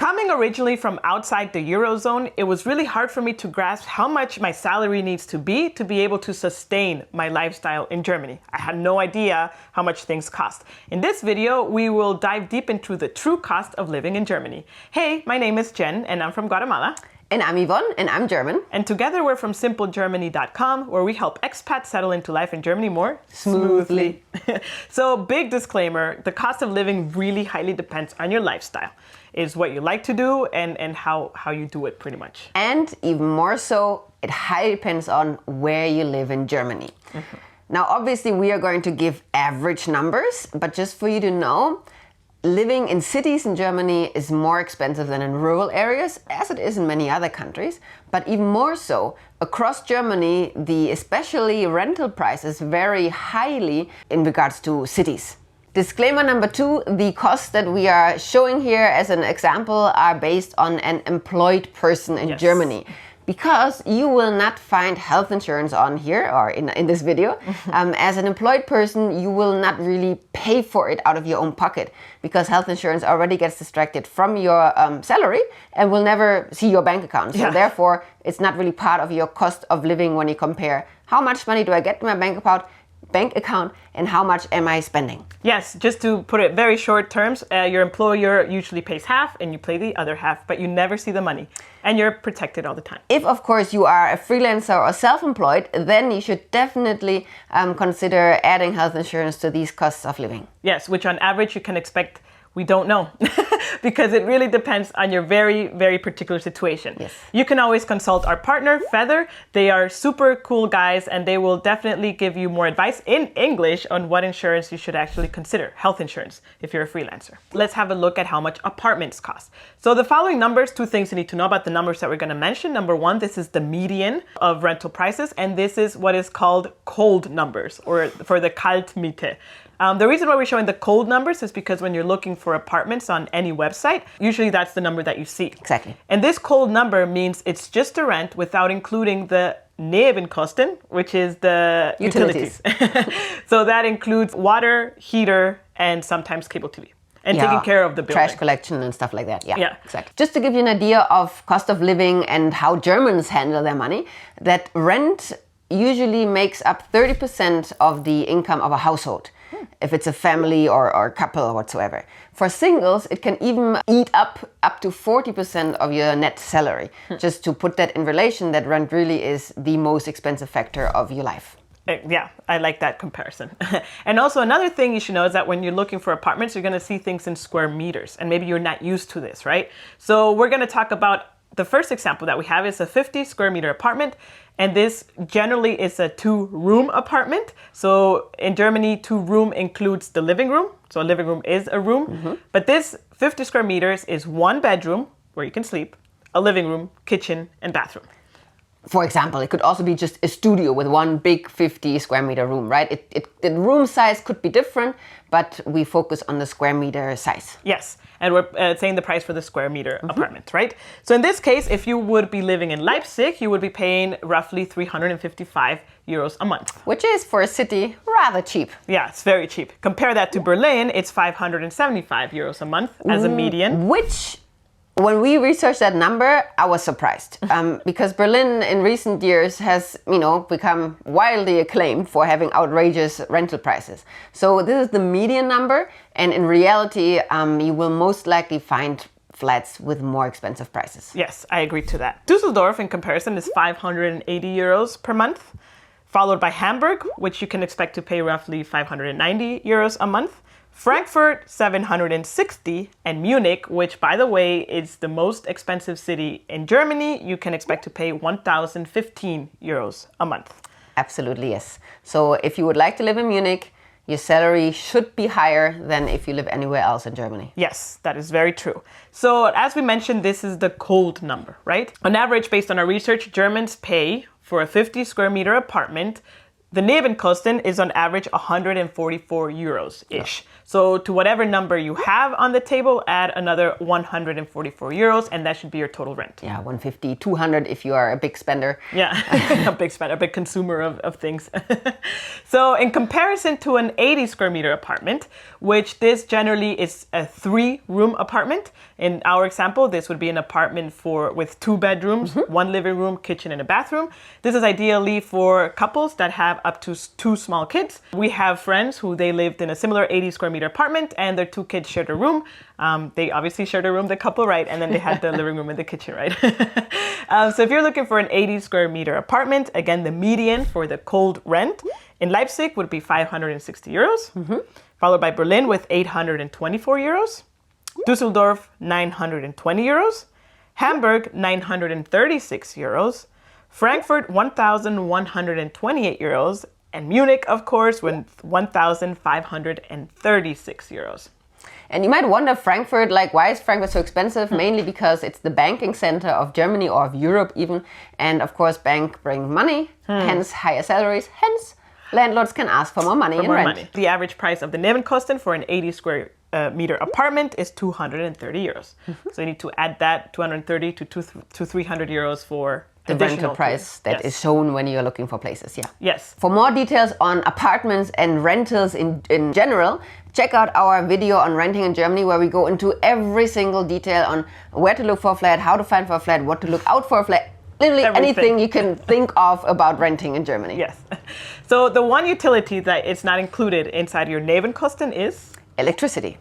Coming originally from outside the Eurozone, it was really hard for me to grasp how much my salary needs to be able to sustain my lifestyle in Germany. I had no idea how much things cost. In this video, we will dive deep into the true cost of living in Germany. Hey, my name is Jen and I'm from Guatemala. And I'm Yvonne, and I'm German. And together we're from simplegermany.com, where we help expats settle into life in Germany more smoothly. So, big disclaimer, the cost of living really highly depends on your lifestyle. It's what you like to do and how you do it pretty much. And even more so, it highly depends on where you live in Germany. Mm-hmm. Now, obviously, we are going to give average numbers, but just for you to know, living in cities in Germany is more expensive than in rural areas, as it is in many other countries. But even more so, across Germany, especially rental prices vary highly in regards to cities. Disclaimer number 2, the costs that we are showing here as an example are based on an employed person in Germany. Because you will not find health insurance on here or in this video. As an employed person, you will not really pay for it out of your own pocket because health insurance already gets distracted from your salary and will never see your bank account. So therefore, it's not really part of your cost of living when you compare how much money do I get in my bank account and how much am I spending. Yes, just to put it very short terms, your employer usually pays half and you pay the other half, but you never see the money and you're protected all the time. If, of course, you are a freelancer or self-employed, then you should definitely consider adding health insurance to these costs of living. Yes, which on average you can expect, we don't know, because it really depends on your very, very particular situation. Yes. You can always consult our partner, Feather. They are super cool guys and they will definitely give you more advice in English on what insurance you should actually consider, health insurance, if you're a freelancer. Let's have a look at how much apartments cost. So the following numbers, 2 things you need to know about the numbers that we're going to mention. Number 1, this is the median of rental prices, and this is what is called cold numbers, or for the Kaltmiete. The reason why we're showing the cold numbers is because when you're looking for apartments on any website, usually that's the number that you see. Exactly. And this cold number means it's just a rent without including the Nebenkosten, which is the utilities. So that includes water, heater, and sometimes cable TV. And taking care of the building. Trash collection and stuff like that. Yeah, exactly. Just to give you an idea of cost of living and how Germans handle their money, that rent usually makes up 30% of the income of a household. If it's a family or couple or whatsoever. For singles, it can even eat up to 40% of your net salary. Just to put that in relation, that rent really is the most expensive factor of your life. Yeah, I like that comparison. And also another thing you should know is that when you're looking for apartments, you're going to see things in square meters. And maybe you're not used to this, right? So we're going to talk about the first example that we have is a 50 square meter apartment. And this generally is a 2-room apartment. So in Germany, 2-room includes the living room. So a living room is a room. Mm-hmm. But this 50 square meters is 1 bedroom where you can sleep, a living room, kitchen, and bathroom. For example, it could also be just a studio with one big 50 square meter room, right? The room size could be different, but we focus on the square meter size. Yes, and we're saying the price for the square meter apartment, right? So in this case, if you would be living in Leipzig, you would be paying roughly 355 euros a month. Which is, for a city, rather cheap. Yeah, it's very cheap. Compare that to Berlin, it's 575 euros a month as a median. Which, when we researched that number, I was surprised because Berlin in recent years has, become wildly acclaimed for having outrageous rental prices. So this is the median number, and in reality, you will most likely find flats with more expensive prices. Yes, I agree to that. Düsseldorf, in comparison, is 580 euros per month, followed by Hamburg, which you can expect to pay roughly 590 euros a month. Frankfurt, 760, and Munich, which, by the way, is the most expensive city in Germany, you can expect to pay 1,015 euros a month. Absolutely, yes. So if you would like to live in Munich, your salary should be higher than if you live anywhere else in Germany. Yes, that is very true. So as we mentioned, this is the cold number, right? On average, based on our research, Germans pay for a 50 square meter apartment. The Nebenkosten is on average 144 euros-ish. Yeah. So to whatever number you have on the table, add another 144 euros, and that should be your total rent. Yeah, 150, 200 if you are a big spender. Yeah, a big spender, a big consumer of things. So in comparison to an 80 square meter apartment, which this generally is a 3-room apartment. In our example, this would be an apartment with 2 bedrooms, 1 living room, kitchen, and a bathroom. This is ideally for couples that have up to 2 small kids. We have friends who they lived in a similar 80 square meter apartment and their 2 kids shared a room. They obviously shared a room, the couple, right? And then they had the living room and the kitchen, right? So if you're looking for an 80 square meter apartment, again, the median for the cold rent in Leipzig would be 560 euros, followed by Berlin with 824 euros, Düsseldorf 920 euros, Hamburg 936 euros, Frankfurt 1,128 euros, and Munich, of course, with 1,536 euros. And you might wonder, Frankfurt, like, why is Frankfurt so expensive? Mainly because it's the banking center of Germany or of Europe even. And of course, banks bring money, hence higher salaries, hence landlords can ask for more money in rent. The average price of the Nebenkosten for an 80 square meter apartment is 230 euros. So you need to add that 230 to 300 euros for the rental price that is shown when you're looking for places, yeah. Yes. For more details on apartments and rentals in general, check out our video on renting in Germany, where we go into every single detail on where to look for a flat, how to find for a flat, what to look out for a flat, literally anything you can think of about renting in Germany. Yes. So the one utility that is not included inside your Nebenkosten is? Electricity.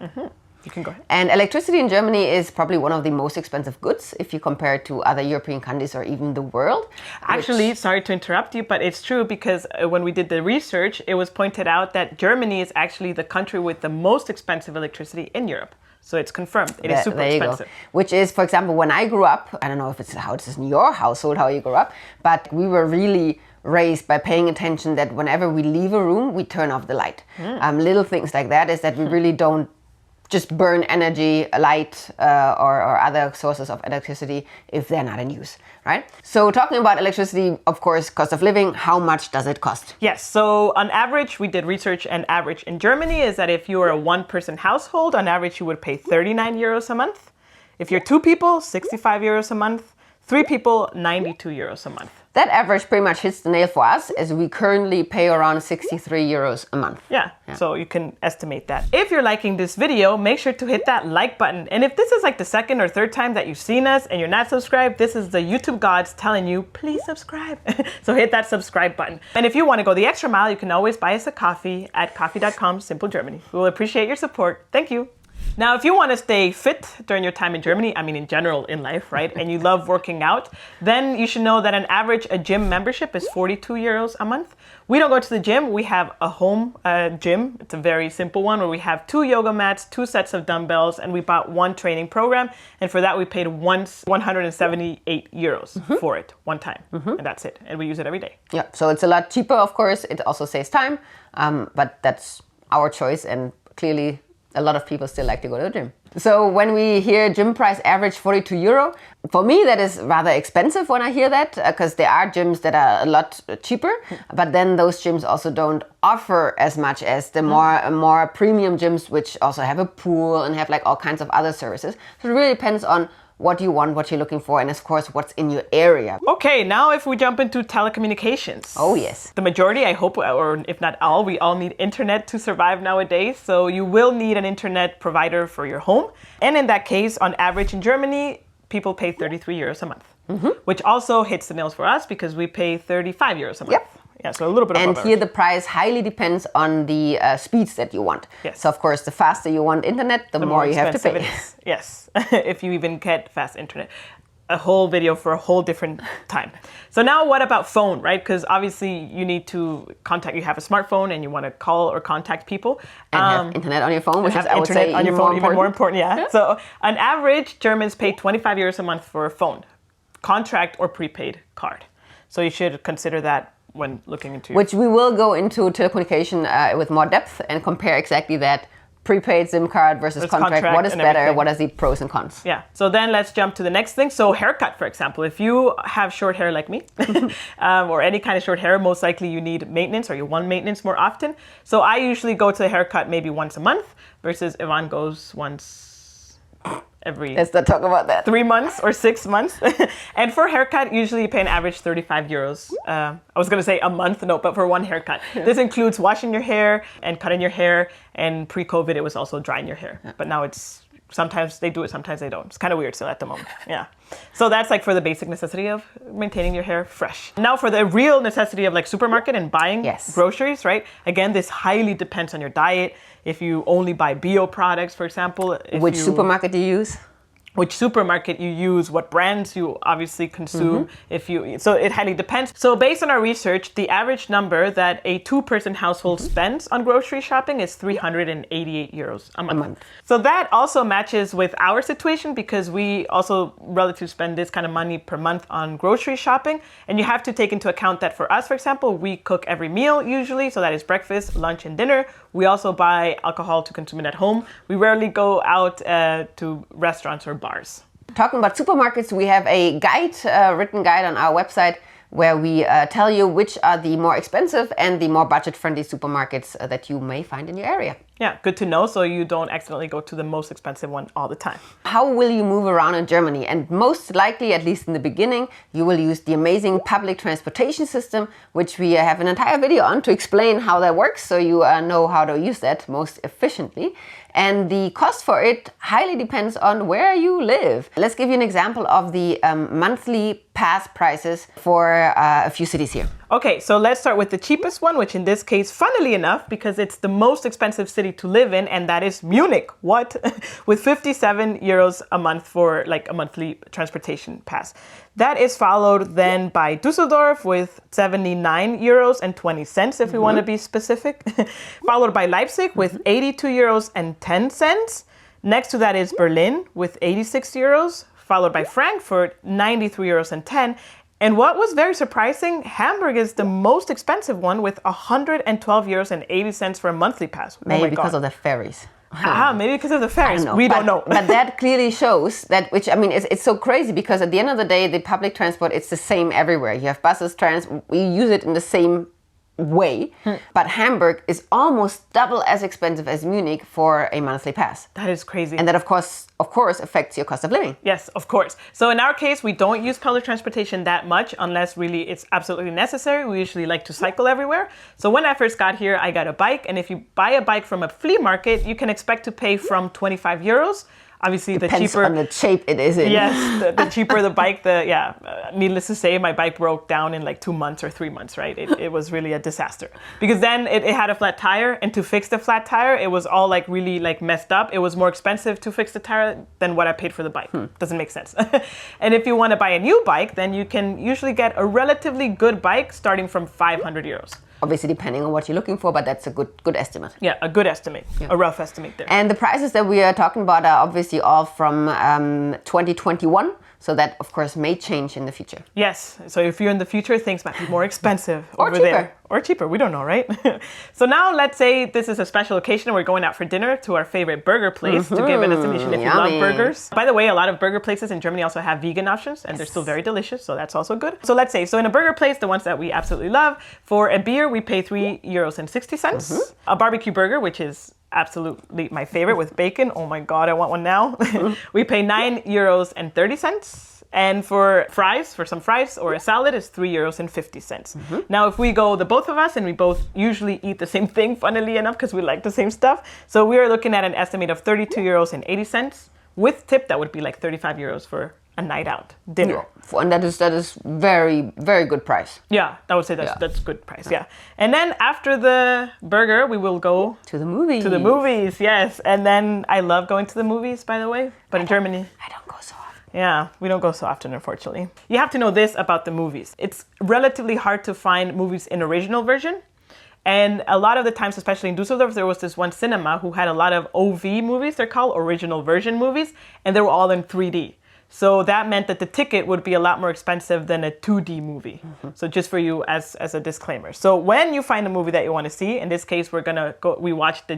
You can go ahead. And electricity in Germany is probably one of the most expensive goods if you compare it to other European countries or even the world. Actually, sorry to interrupt you, but it's true, because when we did the research, it was pointed out that Germany is actually the country with the most expensive electricity in Europe. So it's confirmed. It is super expensive. Which is, for example, when I grew up, I don't know if it's how it is in your household, how you grew up, but we were really raised by paying attention that whenever we leave a room, we turn off the light. Little things like that is that we really don't just burn energy, light, or other sources of electricity if they're not in use, right? So talking about electricity, of course, cost of living, how much does it cost? Yes, so on average, we did research, and average in Germany is that if you are a 1-person household, on average, you would pay 39 euros a month. If you're 2 people, 65 euros a month. 3 people, 92 euros a month. That average pretty much hits the nail for us, as we currently pay around 63 euros a month. Yeah, so you can estimate that. If you're liking this video, make sure to hit that like button. And if this is like the 2nd or 3rd time that you've seen us and you're not subscribed, this is the YouTube gods telling you, please subscribe. So hit that subscribe button. And if you want to go the extra mile, you can always buy us a coffee at coffee.com/simplegermany. We will appreciate your support. Thank you. Now, if you want to stay fit during your time in Germany, I mean in general in life, right, and you love working out, then you should know that on average a gym membership is 42 euros a month. We don't go to the gym. We have a home gym. It's a very simple one where we have 2 yoga mats, 2 sets of dumbbells, and we bought 1 training program. And for that, we paid 178 euros for it one time. And that's it. And we use it every day. Yeah, so it's a lot cheaper, of course. It also saves time, but that's our choice, and clearly a lot of people still like to go to the gym. So when we hear gym price average 42 euro, for me that is rather expensive when I hear that, because there are gyms that are a lot cheaper, but then those gyms also don't offer as much as the more premium gyms, which also have a pool and have like all kinds of other services. So it really depends on what you want, what you're looking for, and of course, what's in your area. Okay, now if we jump into telecommunications. Oh, yes. The majority, I hope, or if not all, we all need internet to survive nowadays. So you will need an internet provider for your home. And in that case, on average in Germany, people pay 33 euros a month, which also hits the nails for us because we pay 35 euros a month. Yep. Yeah, so a little bit of And here the price highly depends on the speeds that you want. Yes. So of course, the faster you want internet, the more you have to pay. It is. Yes, if you even get fast internet. A whole video for a whole different time. So now what about phone, right? Because obviously you need to contact, you have a smartphone and you want to call or contact people. And have internet on your phone, which is, I would say, on your phone, even more important, yeah. So on average, Germans pay 25 euros a month for a phone, contract or prepaid card. So you should consider that when looking into Which we will go into telecommunication with more depth and compare exactly that prepaid SIM card versus contract. What is and better? everything. What are the pros and cons? Yeah. So then let's jump to the next thing. So haircut, for example, if you have short hair like me, or any kind of short hair, most likely you need maintenance, or you want maintenance more often. So I usually go to the haircut maybe once a month versus Yvonne goes once every Let's not talk about that. 3 months or 6 months. And for haircut, usually you pay an average 35 euros. I was going to say a month, no, but for one haircut. This includes washing your hair and cutting your hair. And pre-COVID, it was also drying your hair. But now it's, sometimes they do it, sometimes they don't. It's kind of weird still at the moment. Yeah. So that's like for the basic necessity of maintaining your hair fresh. Now for the real necessity of like supermarket and buying groceries, right? Again, this highly depends on your diet. If you only buy bio products, for example. Supermarket do you use? Which supermarket you use, what brands you obviously consume. So it highly depends. So based on our research, the average number that a 2-person household spends on grocery shopping is 388 euros a month. So that also matches with our situation because we also relatively spend this kind of money per month on grocery shopping. And you have to take into account that for us, for example, we cook every meal usually. So that is breakfast, lunch, and dinner. We also buy alcohol to consume it at home. We rarely go out to restaurants or bars. Talking about supermarkets, we have a guide, written guide on our website where we tell you which are the more expensive and the more budget-friendly supermarkets that you may find in your area. Yeah, good to know, so you don't accidentally go to the most expensive one all the time. How will you move around in Germany? And most likely, at least in the beginning, you will use the amazing public transportation system, which we have an entire video on to explain how that works, so you know how to use that most efficiently. And the cost for it highly depends on where you live. Let's give you an example of the monthly pass prices for a few cities here. Okay, so let's start with the cheapest one, which in this case, funnily enough, because it's the most expensive city to live in, and that is Munich. What? With 57 euros a month for like a monthly transportation pass. That is followed then by Düsseldorf with 79 euros and 20 cents, if we want to be specific. Followed by Leipzig with 82 euros and 10 cents. Next to that is Berlin with 86 euros, followed by Frankfurt, 93 euros and 10. And what was very surprising, Hamburg is the most expensive one with 112 euros and 80 cents for a monthly pass. Maybe because of the ferries. Maybe because of the ferries. We don't know. But that clearly shows that, which I mean, it's so crazy because at the end of the day, the public transport, it's the same everywhere. You have buses, we use it in the same way, but Hamburg is almost double as expensive as Munich for a monthly pass. That is crazy. And that of course affects your cost of living. Yes, of course. So in our case, we don't use public transportation that much unless really it's absolutely necessary. We usually like to cycle everywhere. So when I first got here, I got a bike, and if you buy a bike from a flea market, you can expect to pay from 25 euros. Obviously, Depends the cheaper on the shape it is in. Yes, the cheaper the bike, needless to say, my bike broke down in like 2 months or 3 months, right? It was really a disaster. Because then it had a flat tire, and to fix the flat tire, it was all like really like messed up. It was more expensive to fix the tire than what I paid for the bike. Doesn't make sense. And if you want to buy a new bike, then you can usually get a relatively good bike starting from 500 euros. Obviously, depending on what you're looking for, but that's a good estimate. Yeah, a good estimate, a rough estimate there. And the prices that we are talking about are obviously all from 2021. So that, of course, may change in the future. Yes. So if you're in the future, things might be more expensive or over cheaper. there. Or cheaper. We don't know, right? So now let's say this is a special occasion and we're going out for dinner to our favorite burger place to give a destination if you love burgers. By the way, a lot of burger places in Germany also have vegan options, and they're still very delicious. So that's also good. So let's say, in a burger place, the ones that we absolutely love, for a beer, we pay 3 euros and 60 cents. A barbecue burger, which is absolutely my favorite with bacon. Oh my God, I want one now. We pay 9 euros and 30 cents. And for some fries or a salad is 3 euros and 50 cents. Now, if we go, the both of us, and we both usually eat the same thing, funnily enough, because we like the same stuff. So we are looking at an estimate of 32 euros and 80 cents. With tip, that would be like 35 euros for a night out dinner. Yeah. And that is very, very good price. Yeah, I would say that's good price. Yeah. And then after the burger, we will go to the movies. To the movies, yes. And then I love going to the movies, by the way. But in Germany, I don't go so often. Yeah, we don't go so often, unfortunately. You have to know this about the movies. It's relatively hard to find movies in original version. And a lot of the times, especially in Düsseldorf, there was this one cinema who had a lot of OV movies, they're called original version movies, and they were all in 3D. So that meant that the ticket would be a lot more expensive than a 2D movie. So just for you as a disclaimer. So when you find a movie that you want to see, in this case, we watched the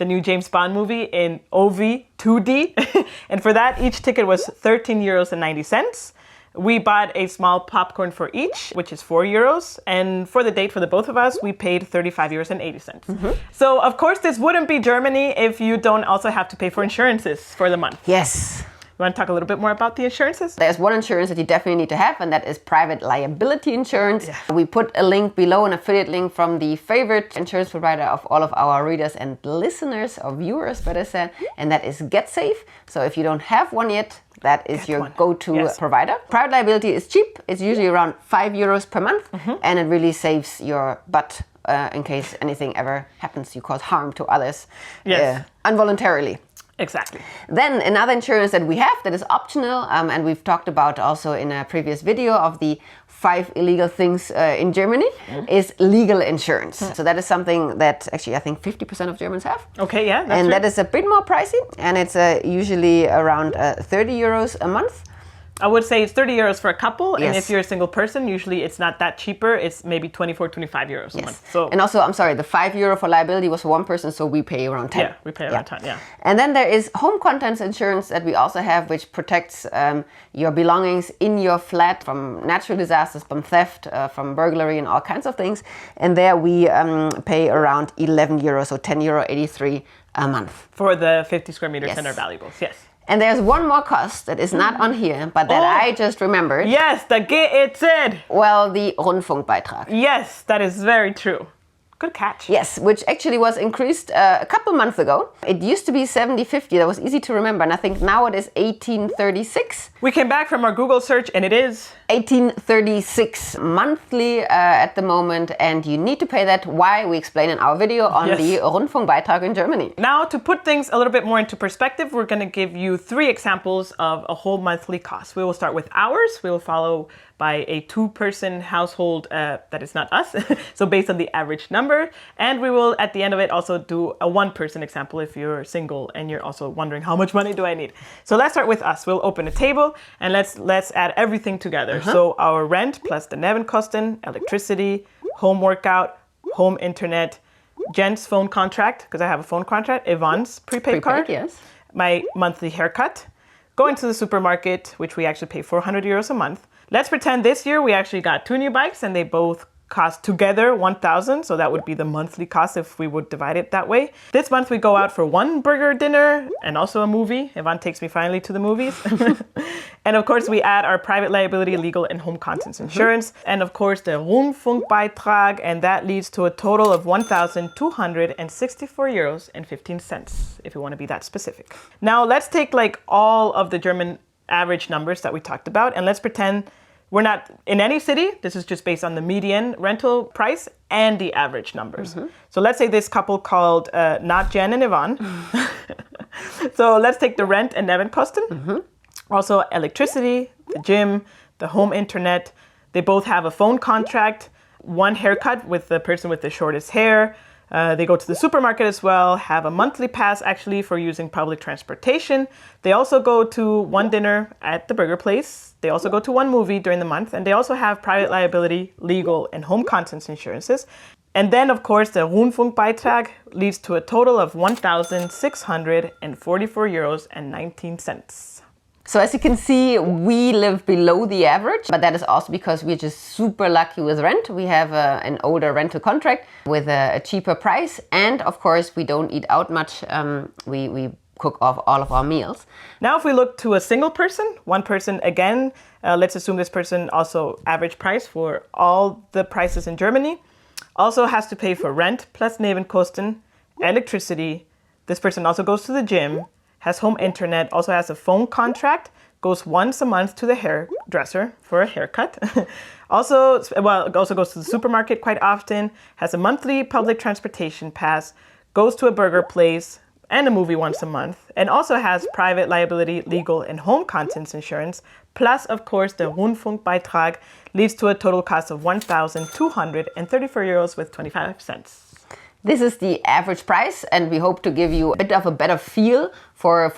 new James Bond movie in OV 2D. And for that, each ticket was 13 euros and 90 cents. We bought a small popcorn for each, which is 4 euros. And for the date for the both of us, we paid 35 euros and 80 cents. So of course, this wouldn't be Germany if you don't also have to pay for insurances for the month. Yes. You want to talk a little bit more about the insurances? There's one insurance that you definitely need to have, and that is private liability insurance. Yeah. We put a link below, an affiliate link from the favorite insurance provider of all of our readers and listeners, or viewers, better said, and that is GetSafe. So if you don't have one yet, that is your go-to provider. Private liability is cheap. It's usually around 5 euros per month, and it really saves your butt in case anything ever happens. You cause harm to others involuntarily. Exactly. Then another insurance that we have that is optional, and we've talked about also in a previous video of the 5 illegal things in Germany, is legal insurance. So that is something that actually I think 50% of Germans have. Okay, yeah, that's and true. That is a bit more pricey, and it's usually around 30 euros a month. I would say it's 30 euros for a couple, and if you're a single person, usually it's not that cheaper. It's maybe 24, 25 euros a month. So, and also, I'm sorry, the 5 euro for liability was for one person, so we pay around 10. Yeah, we pay around 10, yeah. And then there is home contents insurance that we also have, which protects your belongings in your flat from natural disasters, from theft, from burglary, and all kinds of things. And there we pay around 11 euros, so 10 euro 83 a month. For the 50 square meter center valuables, yes. And there's one more cost that is not on here, but that I just remembered. Yes, the GEZ. Well, the Rundfunkbeitrag. Yes, that is very true. Good catch. Yes, which actually was increased a couple months ago. It used to be 70.50. That was easy to remember. And I think now it is 18.36. We came back from our Google search and it is 18.36 monthly at the moment. And you need to pay that. Why? We explain in our video on the Rundfunkbeitrag in Germany. Now, to put things a little bit more into perspective, we're going to give you 3 examples of a whole monthly cost. We will start with ours. We will follow by a 2-person household that is not us, so based on the average number. And we will, at the end of it, also do a 1-person example if you're single and you're also wondering how much money do I need. So let's start with us. We'll open a table and let's add everything together. So our rent plus the Nebenkosten, electricity, home workout, home internet, Jen's phone contract, because I have a phone contract, Yvonne's prepaid card, my monthly haircut, going to the supermarket, which we actually pay 400 euros a month. Let's pretend this year we actually got 2 new bikes and they both cost together 1,000. So that would be the monthly cost if we would divide it that way. This month we go out for 1 burger dinner and also a movie. Yvonne takes me finally to the movies. And of course we add our private liability, legal and home contents insurance. And of course the Rundfunkbeitrag, and that leads to a total of 1,264 euros and 15 cents, if you want to be that specific. Now let's take like all of the German average numbers that we talked about, and let's pretend we're not in any city. This is just based on the median rental price and the average numbers. So let's say this couple called not Jen and Yvonne. So let's take the rent and Nebenkosten. Also electricity, the gym, the home internet. They both have a phone contract, 1 haircut with the person with the shortest hair. They go to the supermarket as well, have a monthly pass actually for using public transportation. They also go to 1 dinner at the burger place. They also go to 1 movie during the month. And they also have private liability, legal and home contents insurances. And then, of course, the Rundfunkbeitrag leads to a total of 1,644 euros and 19 cents. So as you can see, we live below the average, but that is also because we're just super lucky with rent. We have an older rental contract with a cheaper price. And of course, we don't eat out much. We cook off all of our meals. Now, if we look to a single person, 1 person again, let's assume this person also average price for all the prices in Germany, also has to pay for rent plus Nebenkosten, electricity. This person also goes to the gym, has home internet, also has a phone contract, goes once a month to the hairdresser for a haircut. Also goes to the supermarket quite often, has a monthly public transportation pass, goes to a burger place and a movie once a month, and also has private liability, legal and home contents insurance, plus of course the Rundfunkbeitrag, leads to a total cost of 1,234 euros with 25 cents. This is the average price, and we hope to give you a bit of a better feel for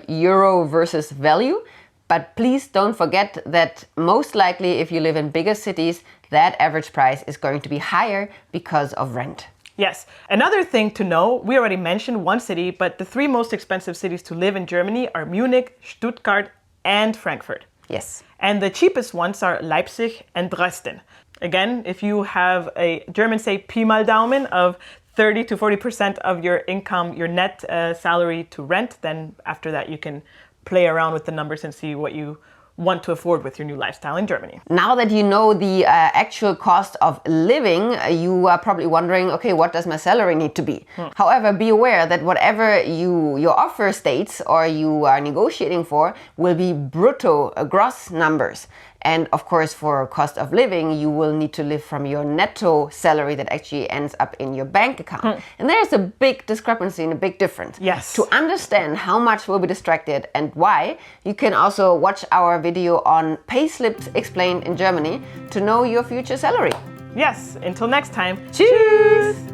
euro versus value. But please don't forget that most likely if you live in bigger cities, that average price is going to be higher because of rent. Yes. Another thing to know, we already mentioned one city, but the 3 most expensive cities to live in Germany are Munich, Stuttgart, and Frankfurt. Yes. And the cheapest ones are Leipzig and Dresden. Again, if you have a German say Pi mal Daumen of 30 to 40% of your income, your net salary to rent, then after that you can play around with the numbers and see what you want to afford with your new lifestyle in Germany. Now that you know the actual cost of living, you are probably wondering, okay, what does my salary need to be? However, be aware that whatever your offer states or you are negotiating for will be brutto, gross numbers. And of course, for cost of living, you will need to live from your netto salary that actually ends up in your bank account. And there's a big discrepancy and a big difference. Yes. To understand how much will be distracted and why, you can also watch our video on payslips explained in Germany to know your future salary. Yes, until next time. Tschüss!